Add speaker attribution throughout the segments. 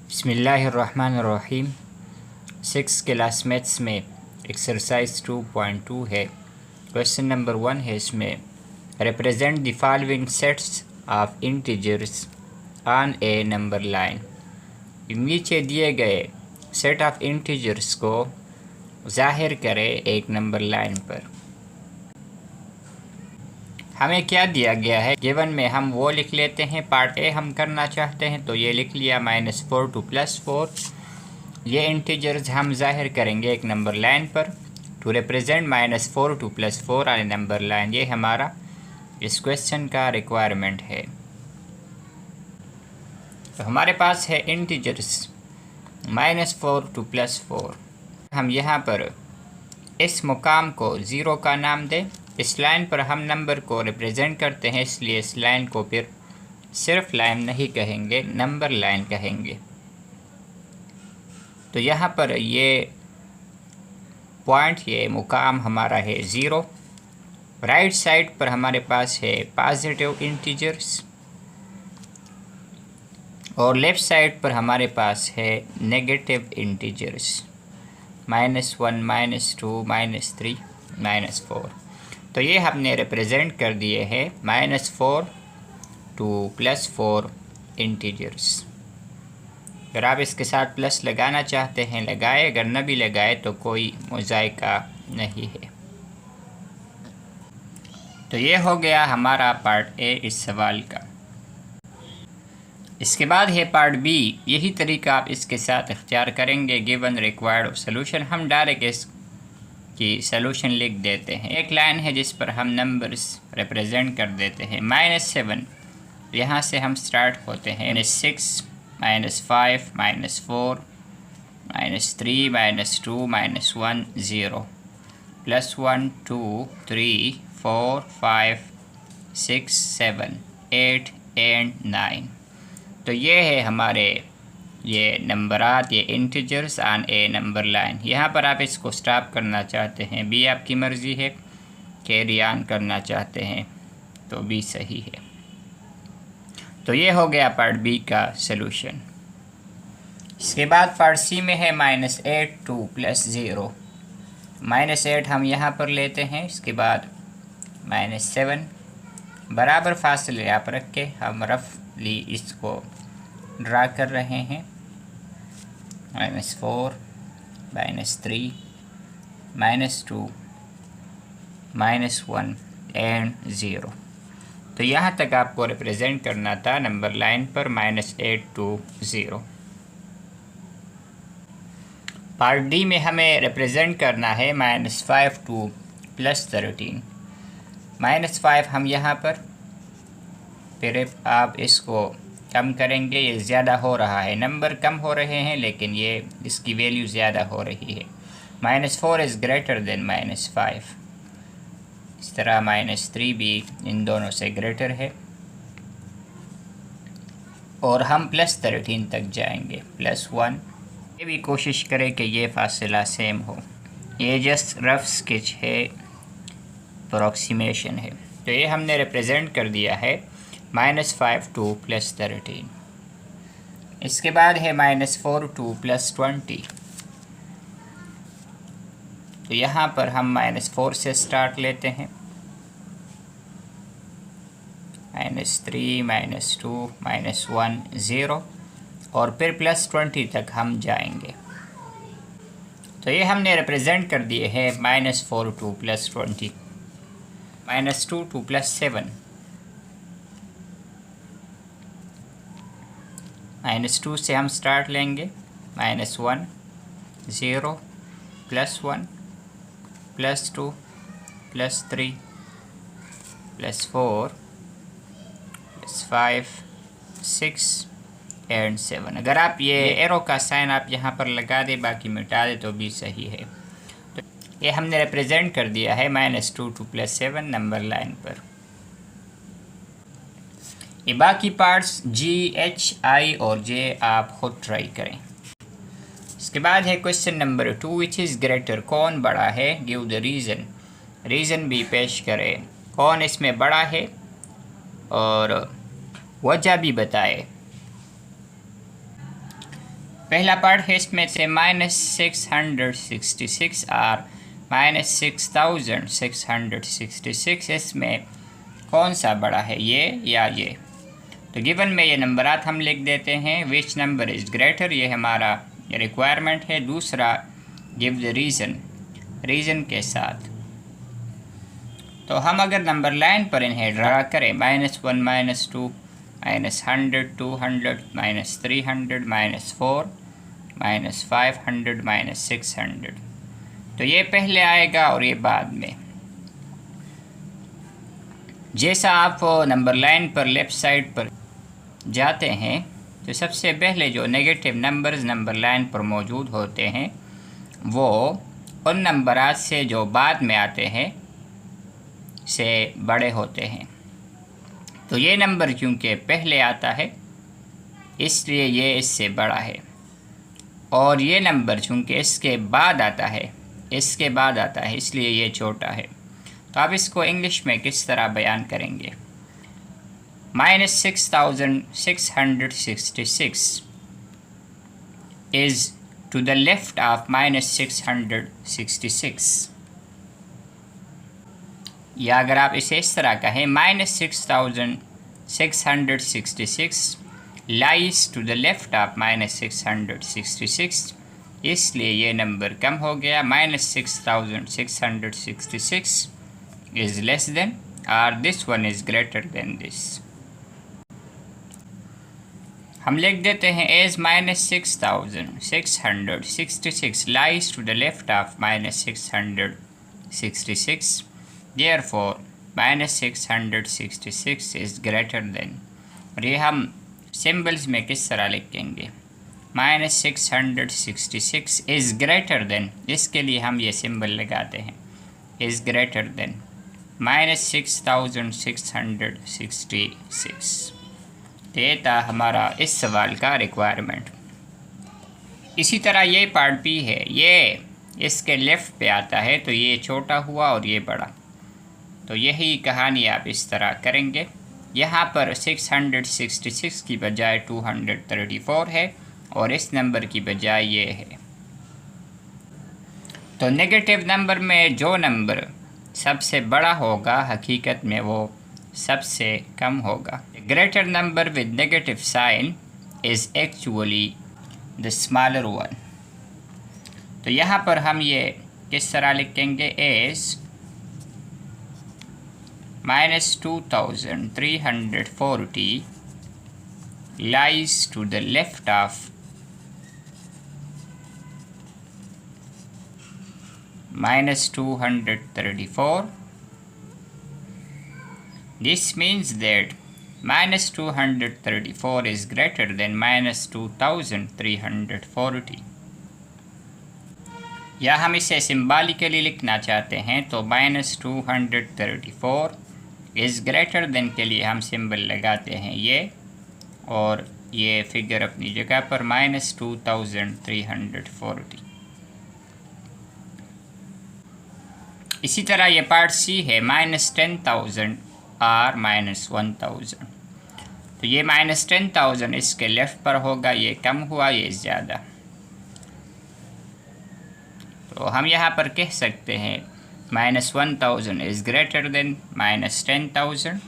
Speaker 1: बिस्मिल्लाहिर्रहमानिर्रहीम। 6 class maths में exercise 2.2 है। क्वेश्चन नंबर 1 है, इसमें represent the following sets of integers on A number line. नीचे दिए गए सेट ऑफ इंटीजर्स को ज़ाहिर करें एक नंबर लाइन पर। हमें क्या दिया गया है गिवन में, हम वो लिख लेते हैं। पार्ट ए हम करना चाहते हैं तो ये लिख लिया -4 to +4। ये इंटीजर्स हम जाहिर करेंगे एक नंबर लाइन पर। To represent -4 to +4 on number line, ये हमारा इस क्वेश्चन का रिक्वायरमेंट है। तो हमारे पास है इंटीजर्स -4 to +4। हम यहाँ पर इस मुकाम को 0 का नाम दें। इस लाइन पर हम नंबर को रिप्रेजेंट करते हैं, इसलिए इस लाइन को फिर सिर्फ लाइन नहीं कहेंगे, नंबर लाइन कहेंगे। तो यहाँ पर ये पॉइंट, ये मुकाम हमारा है 0। राइट साइड पर हमारे पास है पॉजिटिव इंटीजर्स और लेफ़्ट साइड पर हमारे पास है नेगेटिव इंटीजर्स, -1, -2, -3, -4। तो ये हमने रिप्रेजेंट कर दिए हैं -4 to +4 इंटीजर्स। अगर आप इसके साथ प्लस लगाना चाहते हैं लगाए, अगर न भी लगाए तो कोई मुज़ायका नहीं है। तो ये हो गया हमारा पार्ट ए इस सवाल का। इसके बाद है पार्ट बी। यही तरीका आप इसके साथ इख्तियार करेंगे। गिवन रिक्वायर्ड सोल्यूशन, हम डायरेक्ट इसकी सोल्यूशन लिख देते हैं। एक लाइन है जिस पर हम नंबर्स रिप्रेजेंट कर देते हैं। -7 यहाँ से हम स्टार्ट होते हैं। -6, -5, -4, -3, -2, -1, 0, +1, 2, 3, 4, 5, 6, 7, 8 एंड 9। तो ये है हमारे ये नंबरात, ये integers on A number line. यहाँ पर आप इसको स्टॉप करना चाहते हैं, बी आपकी मर्ज़ी है। कैरी ऑन करना चाहते हैं तो बी सही है। तो ये हो गया पार्ट बी का सलूशन। इसके बाद पार्ट सी में है -8 to +0। -8 हम यहाँ पर लेते हैं। इसके बाद -7 बराबर फासले आप रख के हम रफली इसको ड्रा कर रहे हैं। -4, -3, -2, -1 एंड 0। तो यहाँ तक आपको रिप्रेजेंट करना था नंबर लाइन पर -8 to 0। पार्ट डी में हमें रिप्रेजेंट करना है -5 to +13। -5 हम यहाँ पर फिर आप इसको कम करेंगे। ये ज़्यादा हो रहा है, नंबर कम हो रहे हैं लेकिन ये इसकी वैल्यू ज़्यादा हो रही है। -4 इज़ ग्रेटर देन -5। इस तरह -3 भी इन दोनों से ग्रेटर है और हम +13 तक जाएंगे, +1। ये भी कोशिश करें कि ये फासला सेम हो। ये जस्ट रफ स्केच है, अप्रॉक्सीमेशन है। तो ये हमने रिप्रेजेंट कर दिया है -5 to +13। इसके बाद है -4 to +20। तो यहाँ पर हम -4 से स्टार्ट लेते हैं, -3, -2, -1, 0 और फिर +20 तक हम जाएंगे। तो ये हमने रिप्रेजेंट कर दिए हैं -4 to +20। -2 to +7, -2 से हम स्टार्ट लेंगे, -1, 0, +1, +2, +3, +4, +5, 6 एंड 7। अगर आप ये एरो का साइन आप यहाँ पर लगा दें, बाकी मिटा दें तो भी सही है। तो ये हमने रिप्रेजेंट कर दिया है -2 to +7 नंबर लाइन पर। ये बाकी पार्ट्स G, H, I और J आप खुद ट्राई करें। इसके बाद है question number 2, which is greater, कौन बड़ा है। गिव द रीज़न, रीज़न भी पेश करें, कौन इसमें बड़ा है और वजह भी बताए। पहला पार्ट है इसमें से -666 और -6666, इसमें कौन सा बड़ा है, ये या ये। तो गिवन में ये नंबरात हम लिख देते हैं। विच नंबर इज़ ग्रेटर, ये हमारा रिक्वायरमेंट है। दूसरा, गिव द रीज़न के साथ। तो हम अगर नंबर लाइन पर इन्हें ड्रा करें, -1 -2 -100 200 -300 -4 -500 -600, तो ये पहले आएगा और ये बाद में। जैसा आप नंबर लाइन पर लेफ़्ट साइड पर जाते हैं तो सबसे पहले जो नेगेटिव नंबर्स नंबर लाइन पर मौजूद होते हैं वो उन नंबरात से जो बाद में आते हैं से बड़े होते हैं। तो ये नंबर क्योंकि पहले आता है इसलिए ये इससे बड़ा है, और ये नंबर चूँकि इसके बाद आता है इसलिए ये छोटा है। तो आप इसको इंग्लिश में किस तरह बयान करेंगे? -6666 is to the left of -666, या अगर आप इसे इस तरह कहें, -6666 lies to the left of -666, इसलिए ये नंबर कम हो गया। -6666 is less than, or this one is greater than this। हम लिख देते हैं as -6666 lies to the left of -666, therefore -666 is greater than। और ये हम सिम्बल्स में किस तरह लिखेंगे? -666 is greater than, इसके लिए हम ये सिंबल लगाते हैं is greater than -6666। ये था हमारा इस सवाल का रिक्वायरमेंट। इसी तरह ये पार्ट भी है, ये इसके लेफ़्ट पे आता है तो ये छोटा हुआ और ये बड़ा। तो यही कहानी आप इस तरह करेंगे। यहाँ पर 666 की बजाय 234 है और इस नंबर की बजाय ये है। तो नेगेटिव नंबर में जो नंबर सबसे बड़ा होगा हकीकत में वो सबसे कम होगा। Greater number with negative sign is actually the smaller one. तो यहाँ पर हम ये किस तरह लिखेंगे? As -2340 lies to the left of -234. This means that -234 is greater than -2340। या हम इसे सिम्बॉलिकली लिखना चाहते हैं तो -234 इज़ ग्रेटर देन के लिए हम सिंबल लगाते हैं ये, और ये फिगर अपनी जगह पर -2340। इसी तरह ये पार्ट सी है, -10,000 और -1,000। तो ये -10,000 इसके लेफ़्ट पर होगा, ये कम हुआ ये ज़्यादा। तो हम यहाँ पर कह सकते हैं -1,000 इज़ ग्रेटर देन -10,000,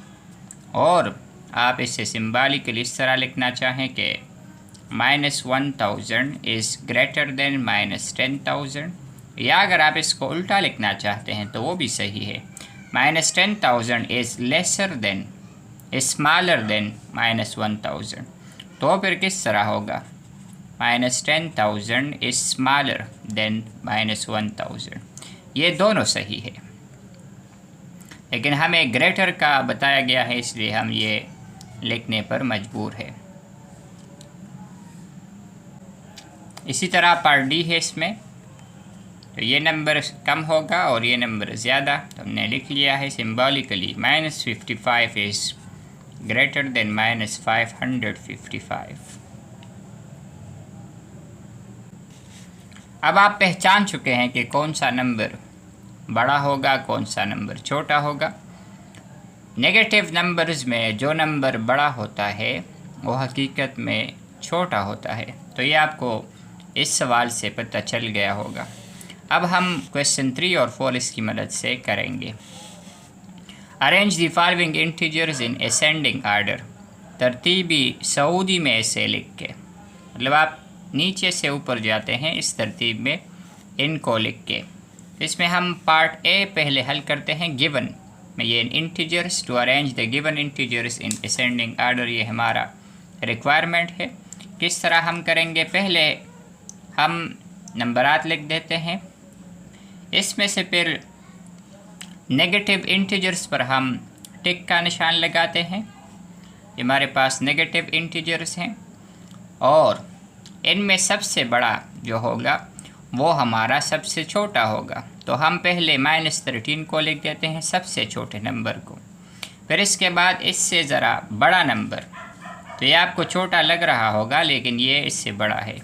Speaker 1: और आप इसे सिम्बॉलिकली इस तरह लिखना चाहें कि -1,000 इज़ ग्रेटर देन -10,000, या अगर आप इसको उल्टा लिखना चाहते हैं तो वो भी सही है, -10,000 is lesser than smaller than -1,000। तो फिर किस तरह होगा? -10,000 इज़ स्मॉलर देन -1,000। ये दोनों सही है, लेकिन हमें ग्रेटर का बताया गया है इसलिए हम ये लिखने पर मजबूर है। इसी तरह पार्ट डी है इसमें, तो ये नंबर कम होगा और ये नंबर ज़्यादा। तो हमने लिख लिया है सिम्बॉलिकली -55 इज़ ग्रेटर देन -555। अब आप पहचान चुके हैं कि कौन सा नंबर बड़ा होगा, कौन सा नंबर छोटा होगा। नेगेटिव नंबर्स में जो नंबर बड़ा होता है वो हकीकत में छोटा होता है। तो ये आपको इस सवाल से पता चल गया होगा। अब हम क्वेश्चन 3 और 4 इसकी मदद से करेंगे। Arrange the following integers in ascending order. तरतीबी सऊदी में ऐसे लिख के, मतलब आप नीचे से ऊपर जाते हैं इस तरतीब में इनको लिख के। इसमें हम पार्ट ए पहले हल करते हैं गिवन में, ये integers to arrange the given integers in ascending order, ये हमारा रिक्वायरमेंट है। किस तरह हम करेंगे, पहले हम नंबरात लिख देते हैं, इसमें से फिर नेगेटिव इंटीजर्स पर हम टिक का निशान लगाते हैं। ये हमारे पास नेगेटिव इंटीजर्स हैं और इनमें सबसे बड़ा जो होगा वो हमारा सबसे छोटा होगा। तो हम पहले -13 को लिख देते हैं, सबसे छोटे नंबर को। फिर इसके बाद इससे ज़रा बड़ा नंबर, तो ये आपको छोटा लग रहा होगा लेकिन ये इससे बड़ा है,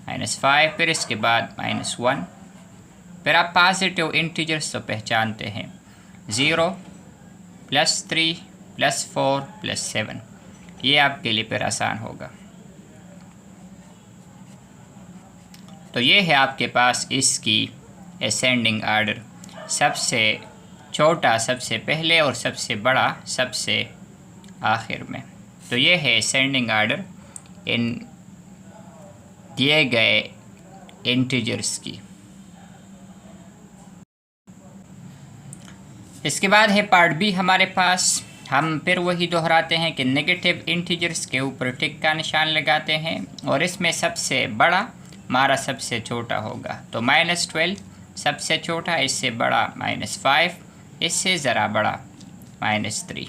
Speaker 1: -5। फिर इसके बाद -1। फिर आप पॉजिटिव इंटीजर्स तो पहचानते हैं, 0 +3 +4 +7, ये आपके लिए फिर आसान होगा। तो ये है आपके पास इसकी असेंडिंग आर्डर, सबसे छोटा सबसे पहले और सबसे बड़ा सबसे आखिर में। तो ये है असेंडिंग आर्डर इन दिए गए इंटीजर्स की। इसके बाद है पार्ट बी हमारे पास। हम फिर वही दोहराते हैं कि नेगेटिव इंटीजर्स के ऊपर टिक का निशान लगाते हैं और इसमें सबसे बड़ा हमारा सबसे छोटा होगा। तो -12 सबसे छोटा, इससे बड़ा -5, इससे ज़रा बड़ा -3।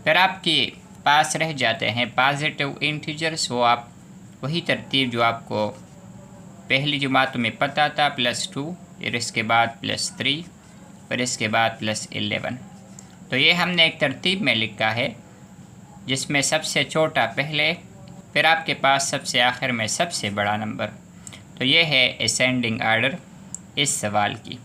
Speaker 1: फिर आपके पास रह जाते हैं पॉजिटिव इंटीजर्स, वो आप वही तरतीब जो आपको पहली जुमातों में पता था, +2, फिर इसके बाद +3, फिर इसके बाद +11। तो ये हमने एक तरतीब में लिखा है जिसमें सबसे छोटा पहले, फिर आपके पास सबसे आखिर में सबसे बड़ा नंबर। तो ये है असेंडिंग आर्डर इस सवाल की।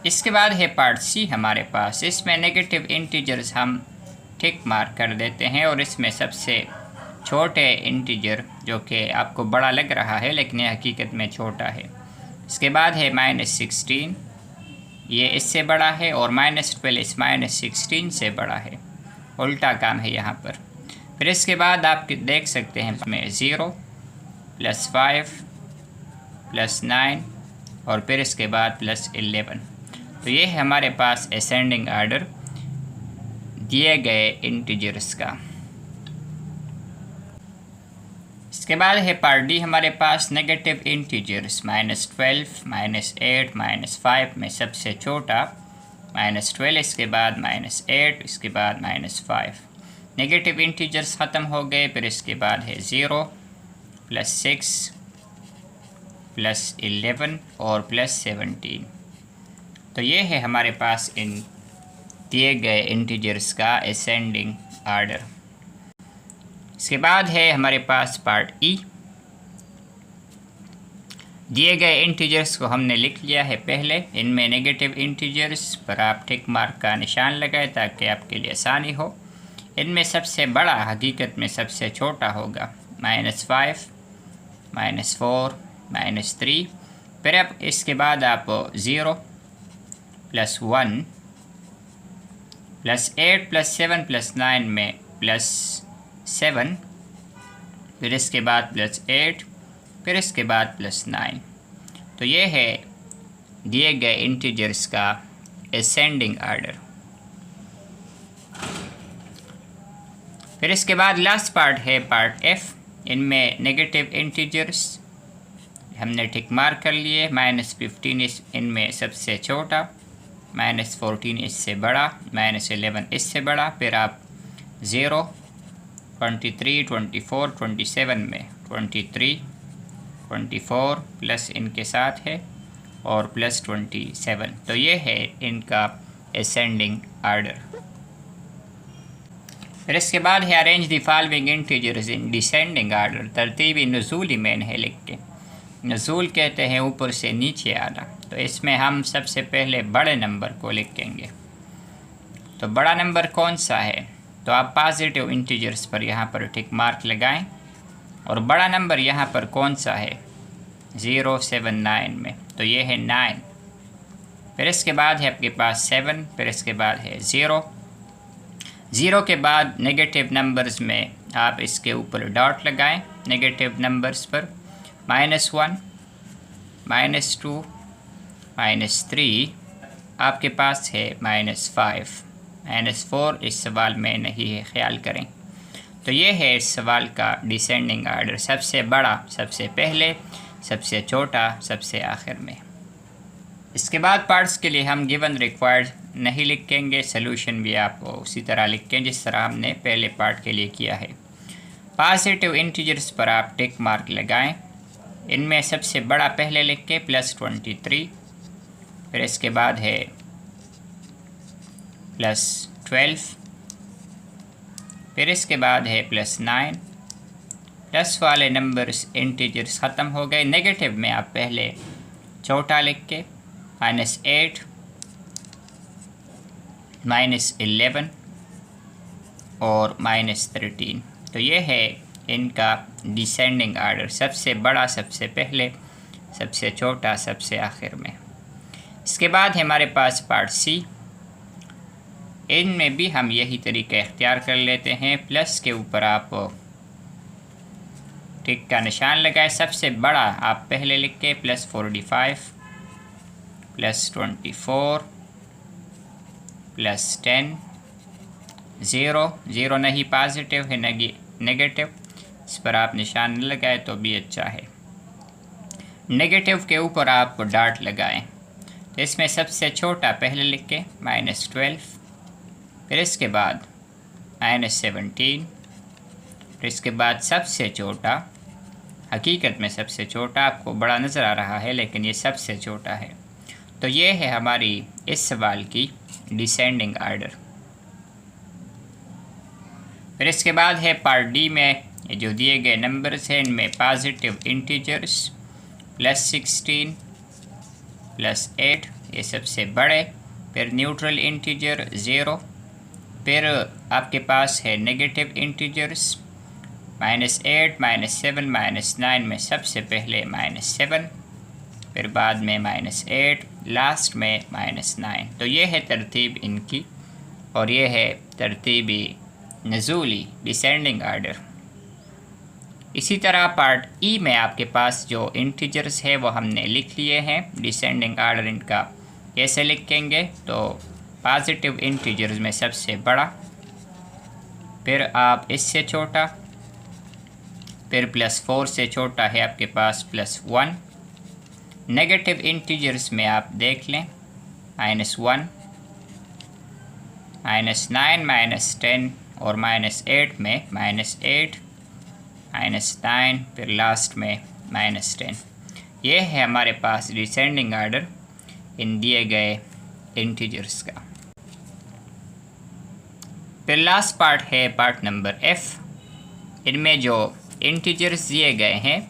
Speaker 1: इसके बाद है पार्ट सी हमारे पास। इसमें नेगेटिव इंटीजर्स हम टिक मार्क कर देते हैं और इसमें सबसे छोटे इंटीजर जो कि आपको बड़ा लग रहा है लेकिन ये हकीकत में छोटा है। इसके बाद है -16, ये इससे बड़ा है, और -12 इस -16 से बड़ा है, उल्टा काम है यहाँ पर। फिर इसके बाद आप देख सकते हैं इसमें 0 +5 +9 और फिर इसके बाद +11। तो ये है हमारे पास असेंडिंग आर्डर दिए गए इंटीजर्स का। इसके बाद है पार्ट डी हमारे पास। नेगेटिव इंटीजर्स -12 -8 -5 में सबसे छोटा -12, इसके बाद -8, इसके बाद -5। नेगेटिव इंटीजर्स ख़त्म हो गए। फिर इसके बाद है 0 +6 +11 और +17। तो ये है हमारे पास इन दिए गए इंटीजर्स का असेंडिंग आर्डर। इसके बाद है हमारे पास पार्ट ई। दिए गए इंटीजर्स को हमने लिख लिया है पहले। इनमें नेगेटिव इंटीजर्स पर आप टिक मार्क का निशान लगाएं ताकि आपके लिए आसानी हो। इनमें सबसे बड़ा हकीकत में सबसे छोटा होगा, -5 -4 -3। फिर अब इसके बाद आप 0 +1 +8 +7 +9 में +7, फिर इसके बाद +8, फिर इसके बाद +9। तो ये है दिए गए इंटीजर्स का असेंडिंग आर्डर। फिर इसके बाद लास्ट पार्ट है पार्ट एफ। इनमें नेगेटिव इंटीजर्स हमने टिक मार्क कर लिए। -15 इनमें सबसे छोटा, -14 इससे बड़ा, -11 इससे बड़ा। फिर आप 0 23 24 27 में 23 24 प्लस इनके साथ है और +27। तो ये है इनका असेंडिंग आर्डर। फिर इसके बाद है arrange the following integers in descending order. तरतीबी नुज़ूली मैन है लिख के। नुज़ूल कहते हैं ऊपर से नीचे आना। तो इसमें हम सबसे पहले बड़े नंबर को लिखेंगे। तो बड़ा नंबर कौन सा है? तो आप पॉजिटिव इंटीजर्स पर यहाँ पर टिक मार्क लगाएं। और बड़ा नंबर यहाँ पर कौन सा है 079 में, तो ये है 9। फिर इसके बाद है आपके पास 7, फिर इसके बाद है 0 के बाद नेगेटिव नंबर्स में आप इसके ऊपर डॉट लगाएं नेगेटिव नंबर्स पर, -1, -2, -3, आपके पास है -5, -4 इस सवाल में नहीं है, ख्याल करें। तो ये है इस सवाल का डिसेंडिंग आर्डर, सबसे बड़ा सबसे पहले, सबसे छोटा सबसे आखिर में। इसके बाद पार्ट्स के लिए हम गिवन रिक्वायर्ड नहीं लिखेंगे, सोल्यूशन भी आप उसी तरह लिखें जिस तरह हमने पहले पार्ट के लिए किया है। पॉजिटिव इंटीजर्स पर आप टिक मार्क लगाएं। इनमें सबसे बड़ा पहले लिख के +23, फिर इसके बाद है +12, फिर इसके बाद है +9। प्लस वाले नंबर्स इंटीजर्स ख़त्म हो गए। नेगेटिव में आप पहले छोटा लिख के -8, -11 और -13। तो ये है इनका डिसेंडिंग आर्डर, सबसे बड़ा सबसे पहले, सबसे छोटा सबसे आखिर में। इसके बाद है हमारे पास पार्ट सी। इनमें भी हम यही तरीका इख्तियार कर लेते हैं। प्लस के ऊपर आप टिक का निशान लगाए, सबसे बड़ा आप पहले लिख के +45, +24, +10, 0 नहीं पॉजिटिव है नेगेटिव, इस पर आप निशान न लगाए तो भी अच्छा है। नेगेटिव के ऊपर आप डॉट लगाएं। तो इसमें सबसे छोटा पहले लिख के -12, फिर इसके बाद -17, फिर इसके बाद सबसे छोटा, हकीकत में सबसे छोटा आपको बड़ा नज़र आ रहा है लेकिन ये सबसे छोटा है। तो ये है हमारी इस सवाल की डिसेंडिंग आर्डर। फिर इसके बाद है पार्ट डी में ये जो दिए गए नंबर्स हैं इनमें पॉजिटिव इंटीजर्स +16, +8 ये सबसे बड़े, फिर न्यूट्रल इंटीजर 0, फिर आपके पास है नेगेटिव इंटीजर्स -8, -7, -9 में सबसे पहले -7, फिर बाद में -8, लास्ट में -9। तो ये है तरतीब इनकी और ये है तरतीबी नज़ूली डिसेंडिंग आर्डर। इसी तरह पार्ट ई में आपके पास जो इंटीजर्स है वो हमने लिख लिए हैं। डिसेंडिंग आर्डर इनका कैसे लिखेंगे, तो पॉजिटिव इंटीजर्स में सबसे बड़ा, फिर आप इससे छोटा, फिर +4 से छोटा है आपके पास +1। नेगेटिव इंटीजर्स में आप देख लें -1, -9, -10 और -8 में -8, -9, फिर लास्ट में -10। ये है हमारे पास डिसेंडिंग आर्डर इन दिए गए इंटीजर्स का। फिर लास्ट पार्ट है पार्ट नंबर F। इनमें जो इंटीजर्स दिए गए हैं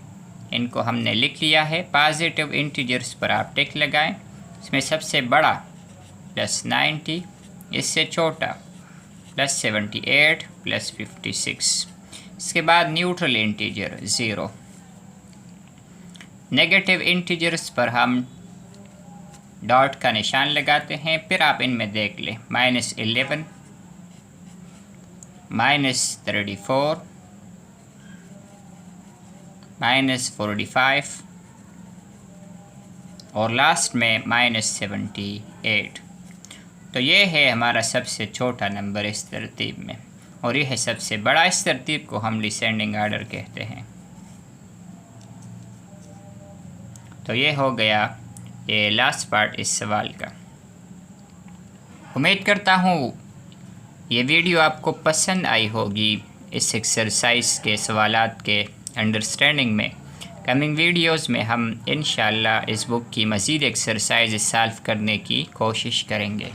Speaker 1: इनको हमने लिख लिया है। पॉजिटिव इंटीजर्स पर आप टिक लगाएं। इसमें सबसे बड़ा +90, इससे छोटा +78, +56। इसके बाद न्यूट्रल इंटीजर 0। नेगेटिव इंटीजर्स पर हम डॉट का निशान लगाते हैं। फिर आप इनमें देख लें -11, -34, -45 और लास्ट में -78। तो ये है हमारा सबसे छोटा नंबर इस तरतीब में और ये है सबसे बड़ा। इस तरतीब को हम डिसेंडिंग आर्डर कहते हैं। तो ये हो गया ये लास्ट पार्ट इस सवाल का। उम्मीद करता हूँ ये वीडियो आपको पसंद आई होगी। इस एक्सरसाइज के सवालात के अंडरस्टैंडिंग में कमिंग वीडियोस में हम इंशाअल्लाह इस बुक की मज़ीद एक्सरसाइज सॉल्व करने की कोशिश करेंगे।